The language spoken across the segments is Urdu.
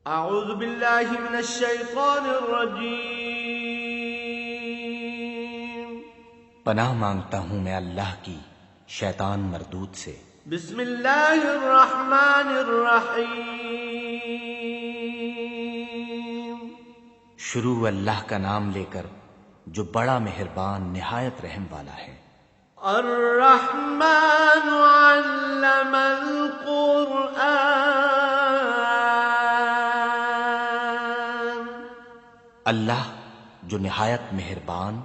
اعوذ باللہ من الشیطان الرجیم۔ پناہ مانگتا ہوں میں اللہ کی شیطان مردود سے۔ بسم اللہ الرحمن الرحیم۔ شروع اللہ کا نام لے کر جو بڑا مہربان نہایت رحم والا ہے۔ الرحمن علم القرآن۔ اللہ جو نہایت مہربان،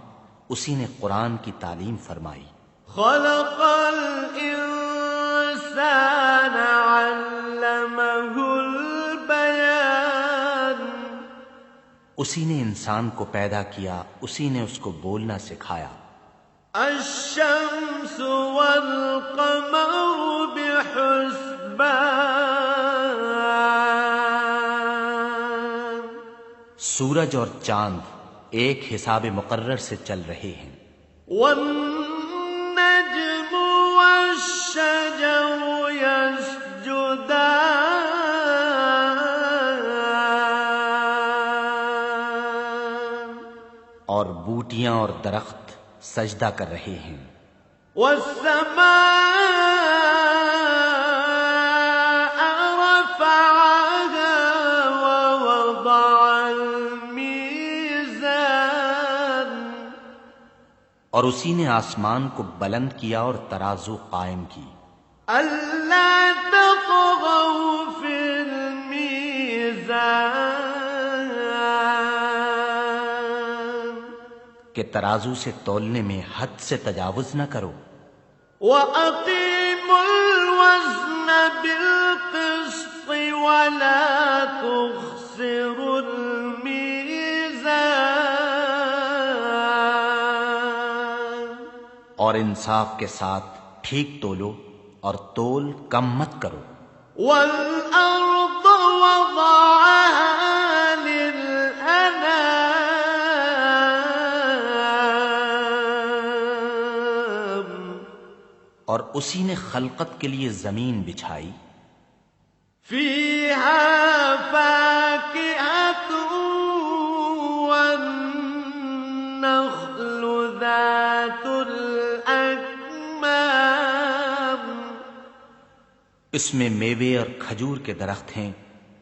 اسی نے قرآن کی تعلیم فرمائی۔ خلق الانسان علمہ البیان۔ اسی نے انسان کو پیدا کیا، اسی نے اس کو بولنا سکھایا۔ الشمس والقمر بحسبان۔ سورج اور چاند ایک حساب مقرر سے چل رہے ہیں۔ والنجم والشجر يسجدان۔ اور بوٹیاں اور درخت سجدہ کر رہے ہیں۔ والسماء رفعها ووضع الميزان۔ اور اسی نے آسمان کو بلند کیا اور ترازو قائم کی۔ ألا تطغوا في الميزان۔ کہ ترازو سے تولنے میں حد سے تجاوز نہ کرو۔ وَأَقِيمُوا الْوَزْنَ بِالْقِسْطِ وَلَا تُخْسِرُوا الْمِيزَانَ۔ اور انصاف کے ساتھ ٹھیک تولو اور تول کم مت کرو۔ وَالْأَرْضَ وَضَعَهَا لِلْأَنَامِ۔ اور اسی نے خلقت کے لیے زمین بچھائی۔ فِيهَا فَاكِهَةٌ وَالنَّخْلُ ذَاتُ الْأَكْمَامِ۔ اس میں میوے اور کھجور کے درخت ہیں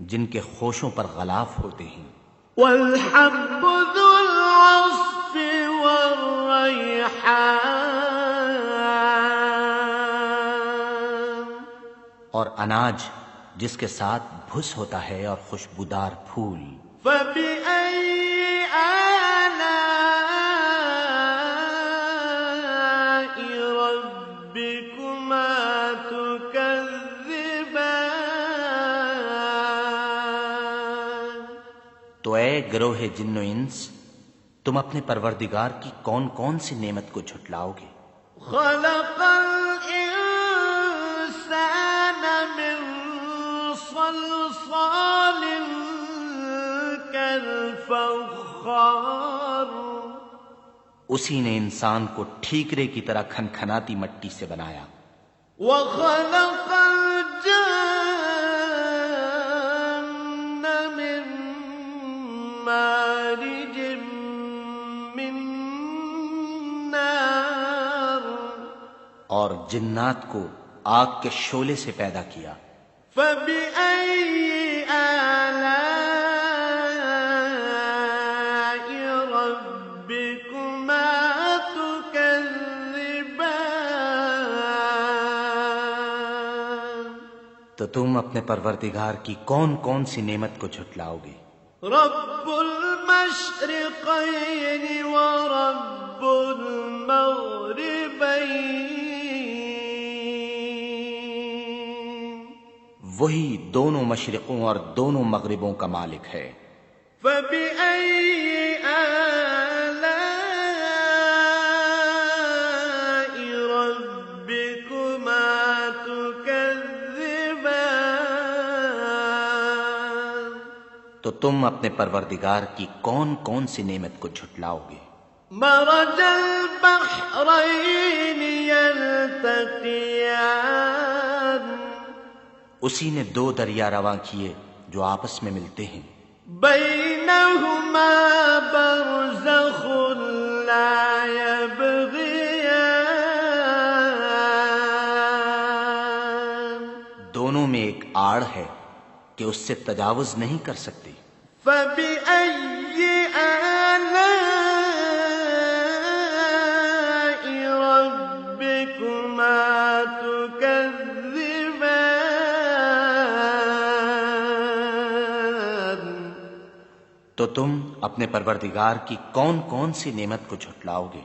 جن کے خوشوں پر غلاف ہوتے ہیں۔ وَالْحَبُّ ذُو الْعَصْفِ وَالرَّيْحَانِ۔ اور اناج جس کے ساتھ بھس ہوتا ہے اور خوشبودار پھول۔ فَبِأَيِّ آلَاءِ رَبِّكُمَا تُكَذِّبَانِ۔ تو اے گروہ جن و انس، تم اپنے پروردگار کی کون کون سی نعمت کو جھٹلاؤ گے؟ خَلَقَ الْإِنسَانَ مِنْ صَلْصَالٍ كَالْفَخَّارِ۔ اسی نے انسان کو ٹھیکرے کی طرح کھنکھناتی مٹی سے بنایا۔ وَخَلَقَ الْجَانَّ مِنْ مَارِجٍ مِّن نَّارٍ۔ اور جنات کو آگ کے شعلے سے پیدا کیا۔ فَبِأَيِّ آلَاءِ رَبِّكُمَا تُكَذِّبَانِ۔ تو تم اپنے پروردگار کی کون کون سی نعمت کو جھٹلاؤ گے؟ رب المشرقین ورب المغربین۔ وہی دونوں مشرقوں اور دونوں مغربوں کا مالک ہے۔ فَبِأَيِّ آلَاءِ رَبِّكُمَا تُكَذِّبَانِ۔ تو تم اپنے پروردگار کی کون کون سی نعمت کو جھٹلاؤ گے؟ مرج البحرین یلتقیان۔ اسی نے دو دریا رواں کیے جو آپس میں ملتے ہیں. بینہما برزخ لا یبغیان. دونوں میں ایک آڑ ہے کہ اس سے تجاوز نہیں کر سکتے. فبأي آلاء ربكما تكذبان. تو تم اپنے پروردگار کی کون کون سی نعمت کو جھٹلاؤ گے؟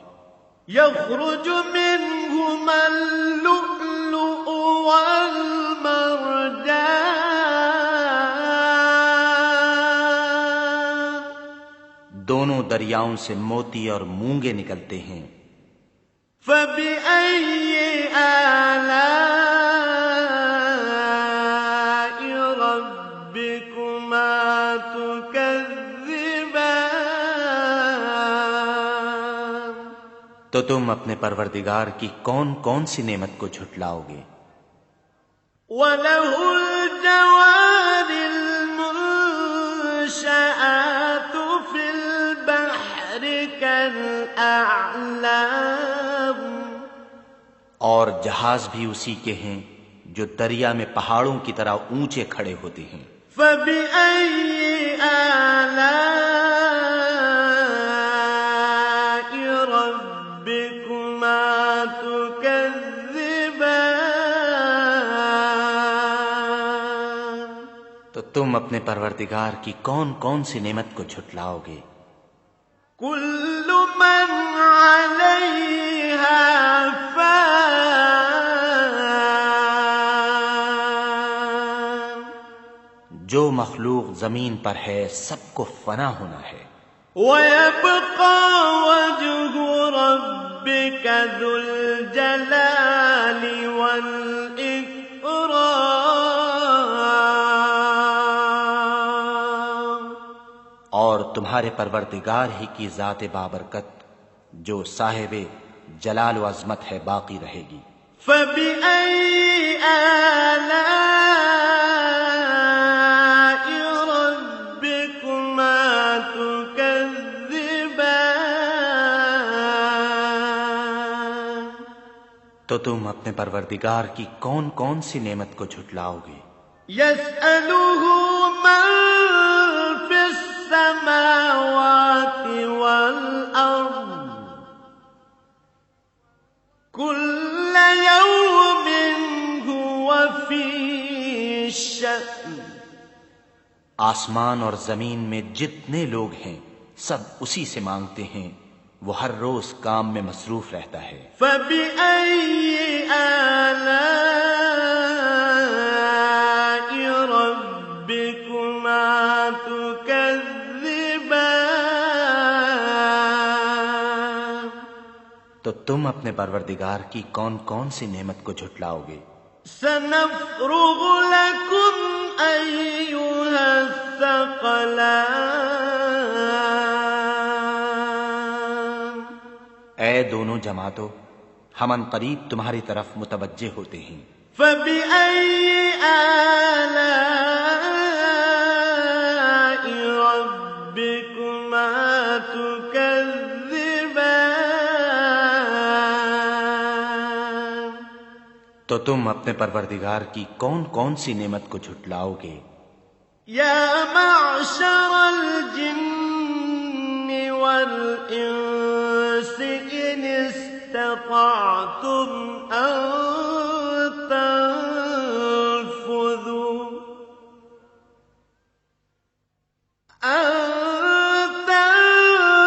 يخرج منهما اللؤلؤ والمرجان. دونوں دریاؤں سے موتی اور مونگے نکلتے ہیں. فبأي آلاء ربكما تكذبان. تو تم اپنے پروردگار کی کون کون سی نعمت کو جھٹلاؤ گے؟ وَلَهُ الْجَوَارِ الْمُنشَآتُ فِي الْبَحْرِ كَالْأَعْلَامِ. اور جہاز بھی اسی کے ہیں جو دریا میں پہاڑوں کی طرح اونچے کھڑے ہوتے ہیں. فَبِأَيِّ آلَاءِ رَبِّكُمَا تُكَذِّبَانِ. تو تم اپنے پروردگار کی کون کون سی نعمت کو جھٹلاؤ گے؟ كُلُّ مَنْ عَلَيْهَا فَانٍ. جو مخلوق زمین پر ہے سب کو فنا ہونا ہے. وَيَبْقَى وَجْهُ رَبِّكَ ذُو الْجَلَالِ وَالْإِكْرَامِ. اور تمہارے پروردگار ہی کی ذات بابرکت جو صاحب جلال و عظمت ہے باقی رہے گی. فَبِأَيِّ آلَاءِ رَبِّكُمَا تُكَذِّبَانِ. تو تم اپنے پروردگار کی کون کون سی نعمت کو جھٹلاؤ گے؟ يَسْأَلُهُ مَن فِي السَّمَاوَاتِ وَالْأَرْضِ كُلَّ يَوْمٍ هُوَ فِي شَأْنٍ. آسمان اور زمین میں جتنے لوگ ہیں سب اسی سے مانگتے ہیں، وہ ہر روز کام میں مصروف رہتا ہے. فَبِأَيِّ آلَاءِ رَبِّكُمَا تُكَذِّبَانِ. تو تم اپنے پروردگار کی کون کون سی نعمت کو جھٹلاؤ گے؟ سَنَفْرُغُ لَكُمْ أَيُّهَ الثَّقَلَانِ. اے دونوں جماعتوں، ہم ان قریب تمہاری طرف متوجہ ہوتے ہیں. فَبِأَيِّ آلَاءِ رَبِّكُمَا تُكَذِّبَانِ. تو تم اپنے پروردگار کی کون کون سی نعمت کو جھٹلاؤ گے؟ يَا مَعْشَرَ الْجِنِّ وَالْإِنسِ إِنِ اسْتَطَعْتُمْ أَن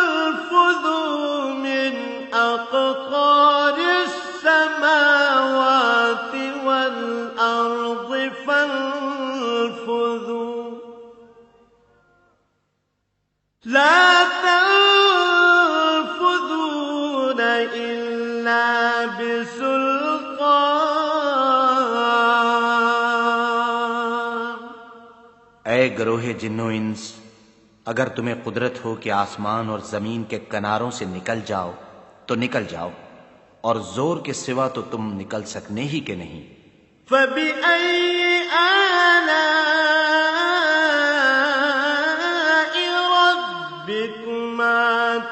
تنفذوا من أقطار السماوات والأرض فانفذوا لا تنفذون إلا بسلطان. اے گروہ جنو انس، اگر تمہیں قدرت ہو کہ آسمان اور زمین کے کناروں سے نکل جاؤ تو نکل جاؤ، اور زور کے سوا تو تم نکل سکنے ہی کہ نہیں. فَبِأَيِّ آلَاءِ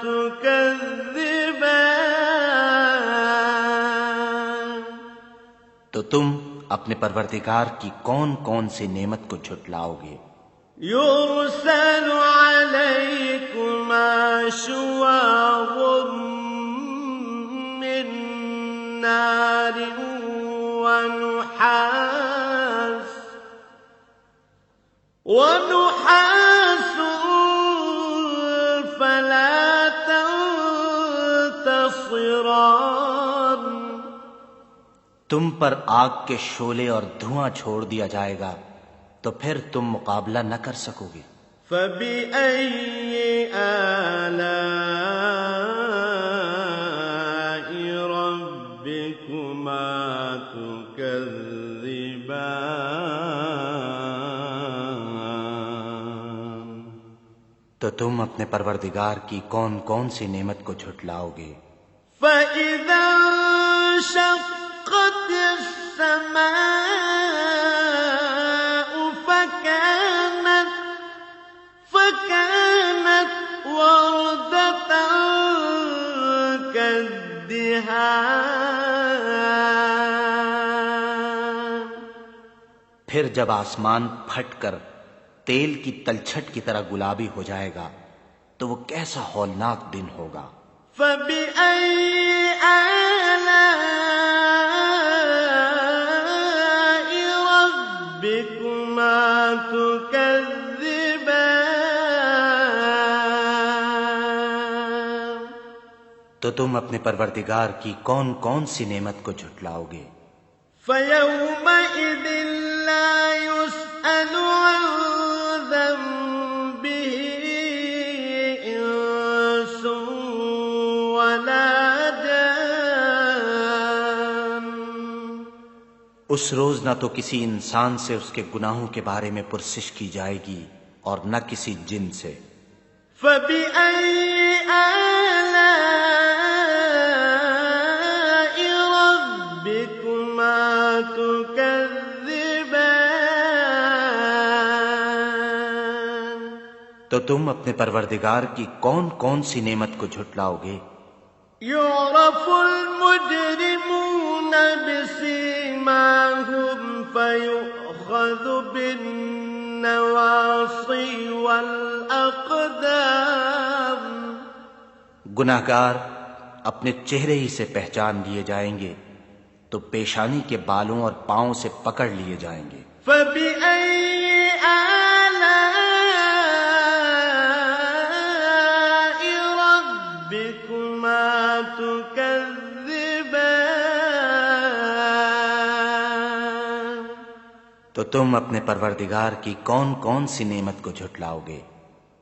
تكذبان تو تم اپنے پروردگار کی کون کون سی نعمت کو جھٹلاؤ گے؟ يرسل عليكما شواظ من نار ونحاس فلا تنتصران تم پر آگ کے شعلے اور دھواں چھوڑ دیا جائے گا تو پھر تم مقابلہ نہ کر سکو گے۔ فَبِأَيِّ آلَاءِ رَبِّكُمَا تُكَذِّبَانِ تو تم اپنے پروردگار کی کون کون سی نعمت کو جھٹلاؤ گے؟ فَإِذَا انشَقَّتِ السَّمَاءُ فَكَانَتْ وَرْدَةً كَالدِّهَانِ پھر جب آسمان پھٹ کر تیل کی تلچھٹ کی طرح گلابی ہو جائے گا تو وہ کیسا ہولناک دن ہوگا۔ فَبِأَيِّ آلَاءِ رَبِّكُمَا تُكَذِّبَانِ تو تم اپنے پروردگار کی کون کون سی نعمت کو جھٹلاؤ گے؟ فَيَوْمَئِذٍ لَا يُسْأَلُ عَنْ ذَنبِهِ إِنسٌ وَلَا جَانٌّ اس روز نہ تو کسی انسان سے اس کے گناہوں کے بارے میں پرسش کی جائے گی اور نہ کسی جن سے۔ فَبِأَيِّ آلَاءِ رَبِّكُمَا تُكَذِّبَانِ تو تم اپنے پروردگار کی کون کون سی نعمت کو جھٹلاؤ گے؟ يُعْرَفُ الْمُجْرِمُونَ بِسِيمَاهُمْ فَيُؤْخَذُ بِالنَّوَاصِي وَالْأَقْدَامِ گناہگار اپنے چہرے ہی سے پہچان لیے جائیں گے تو پیشانی کے بالوں اور پاؤں سے پکڑ لیے جائیں گے۔ فَبِأَيِّ آلَاءِ رَبِّكُمَا تُكَذِّبَانِ تو تم اپنے پروردگار کی کون کون سی نعمت کو جھٹلاؤ گے؟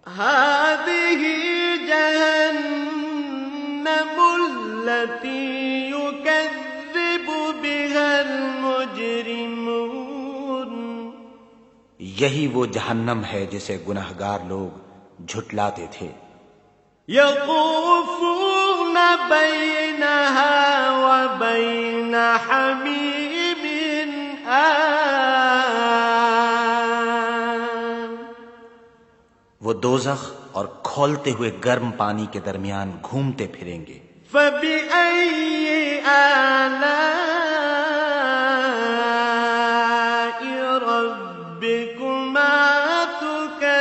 هَٰذِهِ جَهَنَّمُ الَّتِي يُكَذِّبُ بِهَا الْمُجْرِمُونَ یہی وہ جہنم ہے جسے گناہگار لوگ جھٹلاتے تھے۔ يَطُوفُونَ بَيْنَهَا وَبَيْنَ حَمِيمٍ آنٍ وہ دوزخ اور کھولتے ہوئے گرم پانی کے درمیان گھومتے پھریں گے۔ فَبِأَيِّ آلَاءِ رَبِّكُمَا تُكَذِّبَانِ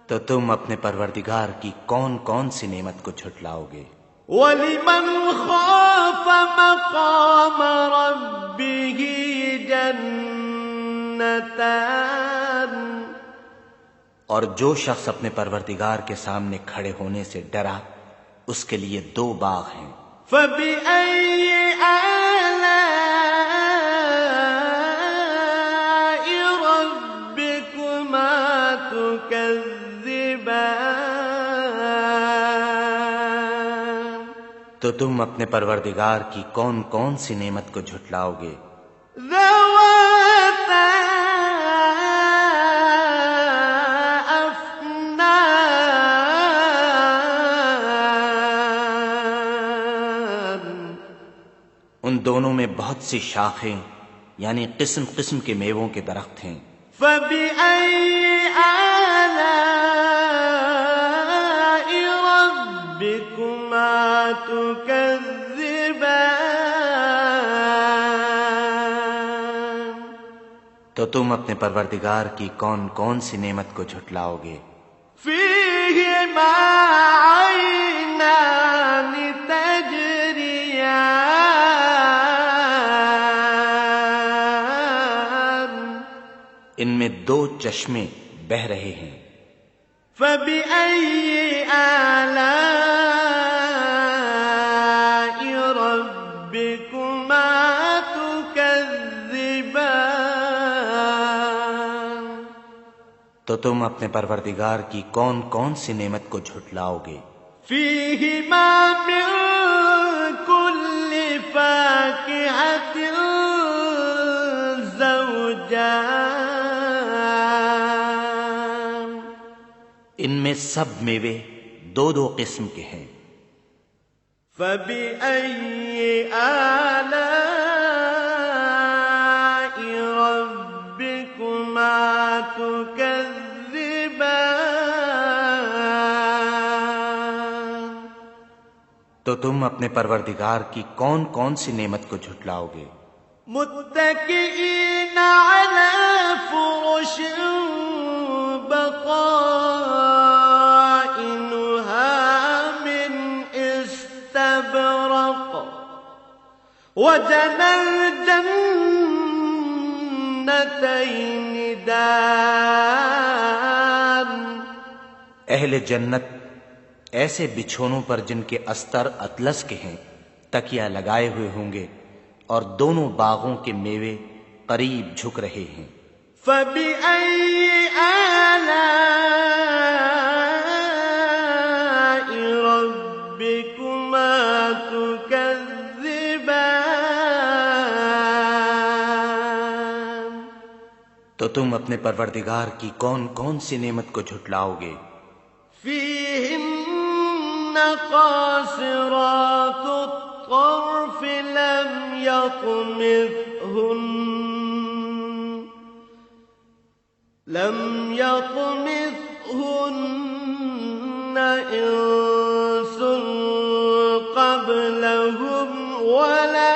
تو تم اپنے پروردگار کی کون کون سی نعمت کو جھٹلاؤ گے؟ وَلِمَنْ خَافَ مَقَامَ رَبِّهِ جَنَّتَانِ اور جو شخص اپنے پروردگار کے سامنے کھڑے ہونے سے ڈرا اس کے لیے 2 باغ ہیں۔ فَبِأَيِّ آلَاءِ رَبِّكُمَا تُكَذِّبَانِ تو تم اپنے پروردگار کی کون کون سی نعمت کو جھٹلاؤ گے؟ ذَوَاتَا أَفْنَانٍ ان دونوں میں بہت سی شاخیں یعنی قسم قسم کے میووں کے درخت ہیں۔ فَبِأَيِّ آلاء ربكما تكذبان تو تم اپنے پروردگار کی کون کون سی نعمت کو جھٹلاؤ گے؟ فيهما عينان تجريان ان میں دو چشمے بہ رہے ہیں۔ فبأي آلاء ربكما تكذبان تو تم اپنے پروردگار کی کون کون سی نعمت کو جھٹلاؤ گے؟ فيهما من كل فاكهة زوجان ان میں سب میوے دو دو قسم کے ہیں۔ فبأي آلاء ربكما تكذبان تو تم اپنے پروردگار کی کون کون سی نعمت کو جھٹلاؤ گے؟ متكئين على فرش بطائنها من استبرق وجنى الجنتين دان اہل جنت ایسے بچھونوں پر جن کے استر اطلس کے ہیں تکیہ لگائے ہوئے ہوں گے، اور دونوں باغوں کے میوے قریب جھک رہے ہیں۔ فبأي آلاء ربكما تكذبان تو تم اپنے پروردگار کی کون کون سی نعمت کو جھٹلاؤ گے؟ فيهن قاصرات الطرف لم يطمثهن إنس قبلهم ولا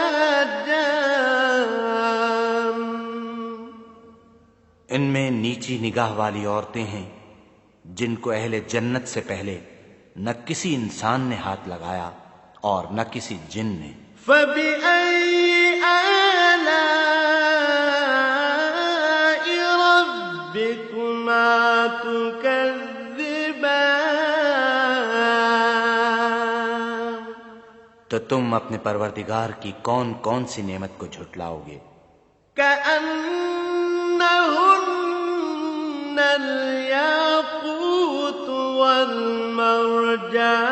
جان ان میں نیچی نگاہ والی عورتیں ہیں جن کو اہل جنت سے پہلے نہ کسی انسان نے ہاتھ لگایا اور نہ کسی جن نے۔ فبأي آلاء ربكما تكذبان تو تم اپنے پروردگار کی کون کون سی نعمت کو جھٹلاؤ گے؟ كأنهن الياقوت والمرجان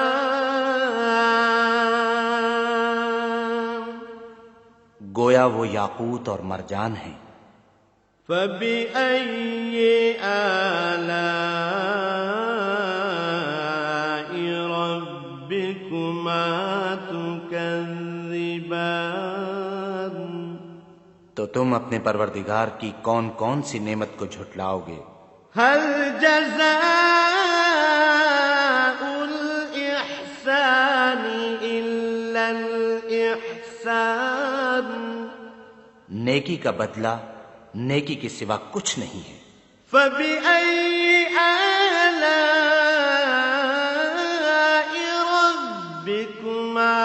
گویا وہ یاقوت اور مرجان ہیں۔ فبأي آلاء ربكما تكذبان تو تم اپنے پروردگار کی کون کون سی نعمت کو جھٹلاؤ گے؟ هل جزاء الإحسان إلا الإحسان نیکی کا بدلہ نیکی کے سوا کچھ نہیں ہے۔ فبأي آلاء ربكما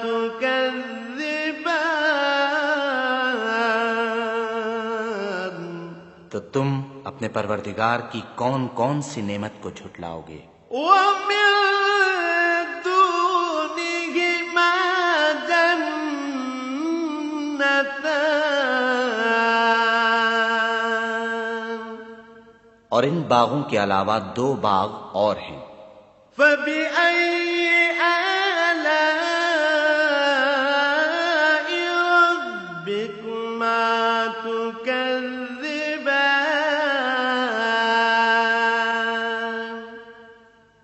تكذبان تو تم اپنے پروردگار کی کون کون سی نعمت کو جھٹلاؤ گے؟ ومن دونهما جنتان اور ان باغوں کے علاوہ دو باغ اور ہیں۔ فبأي آلاء ربكما تكذبان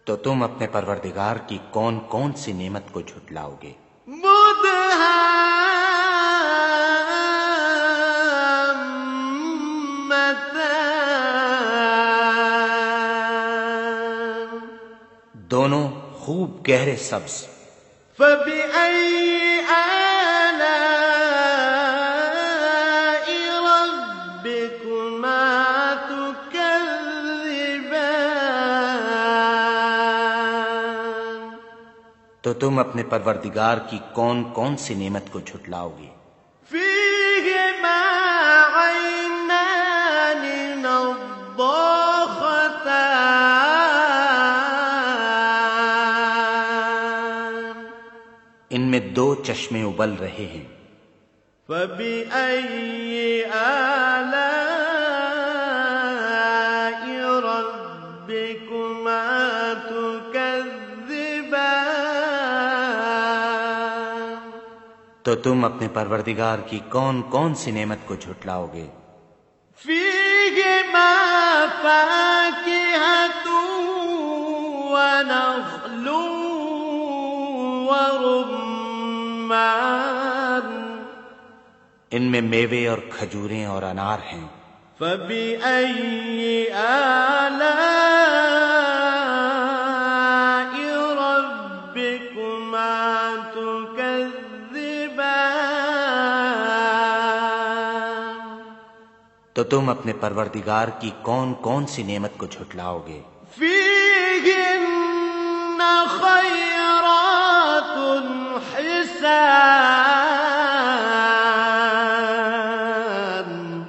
تو تم اپنے پروردگار کی کون کون سی نعمت کو جھٹلاؤ گے؟ دونوں خوب گہرے سبز. فبأي آلاء ربكما تكذبان. تو تم اپنے پروردگار کی کون کون سی نعمت کو جھٹلاؤ گے؟ فيهما عينان نضاختان. ان میں دو چشمے ابل رہے ہیں. فبأي آلاء ربكما تكذبان. تو تم اپنے پروردگار کی کون کون سی نعمت کو جھٹلاؤ گے؟ فيهما فاكهة ونخل ورمان. ان میں میوے اور کھجوریں اور انار ہیں. فبأي آلاء ربكما تكذبان. تو تم اپنے پروردگار کی کون کون سی نعمت کو جھٹلاؤ گے؟ فيهن خيرات حسان.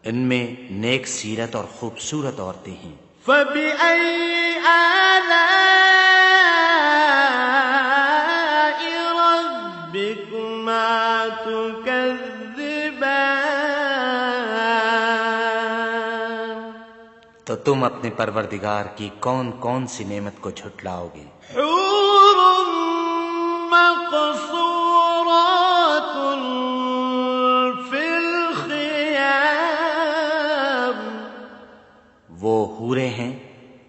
ان میں نیک سیرت اور خوبصورت عورتیں ہیں. فبأي آلاء ربكما تكذبان. تو تم اپنے پروردگار کی کون کون سی نعمت کو جھٹلاؤ گے؟ حور مقصورات في الخيام. وہ حوریں ہیں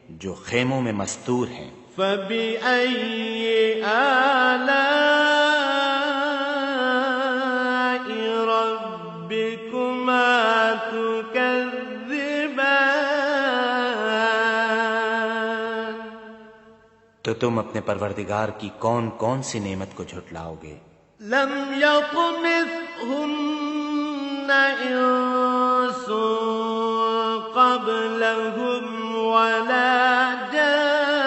جو خیموں میں مستور ہیں. فبأي آلاء ربكما تكذبان. تو تم اپنے پروردگار کی کون کون سی نعمت کو جھٹلاؤ گے؟ لم يطمثهن إنس قبلهم ولا جان.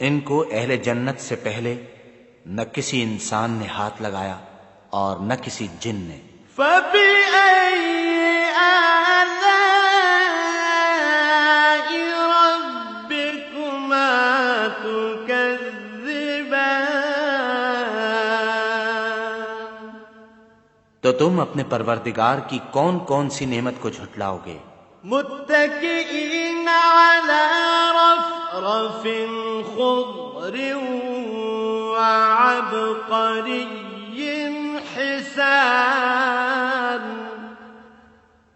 ان کو اہل جنت سے پہلے نہ کسی انسان نے ہاتھ لگایا اور نہ کسی جن نے. فبأي آلاء ربكما تكذبان. تو تم اپنے پروردگار کی کون کون سی نعمت کو جھٹلاؤ گے؟ متكئين على رفرف خضر وعبقري حسان.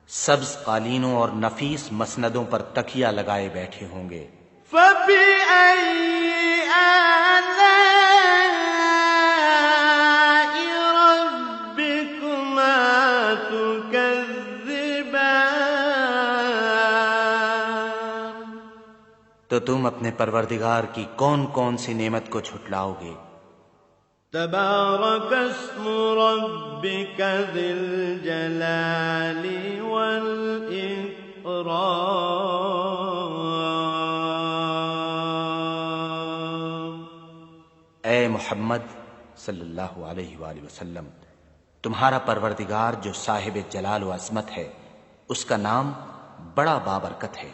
سبز قالینوں اور نفیس مسندوں پر تکیہ لگائے بیٹھے ہوں گے. فبأي آلاء ربكما تكذبان. تو تم اپنے پروردگار کی کون کون سی نعمت کو جھٹلاؤ گے؟ تبارك اسم ربك ذي الجلال والإكرام. اے محمد صلی اللہ علیہ وآلہ وسلم، تمہارا پروردگار جو صاحب جلال و عظمت ہے، اس کا نام بڑا بابرکت ہے.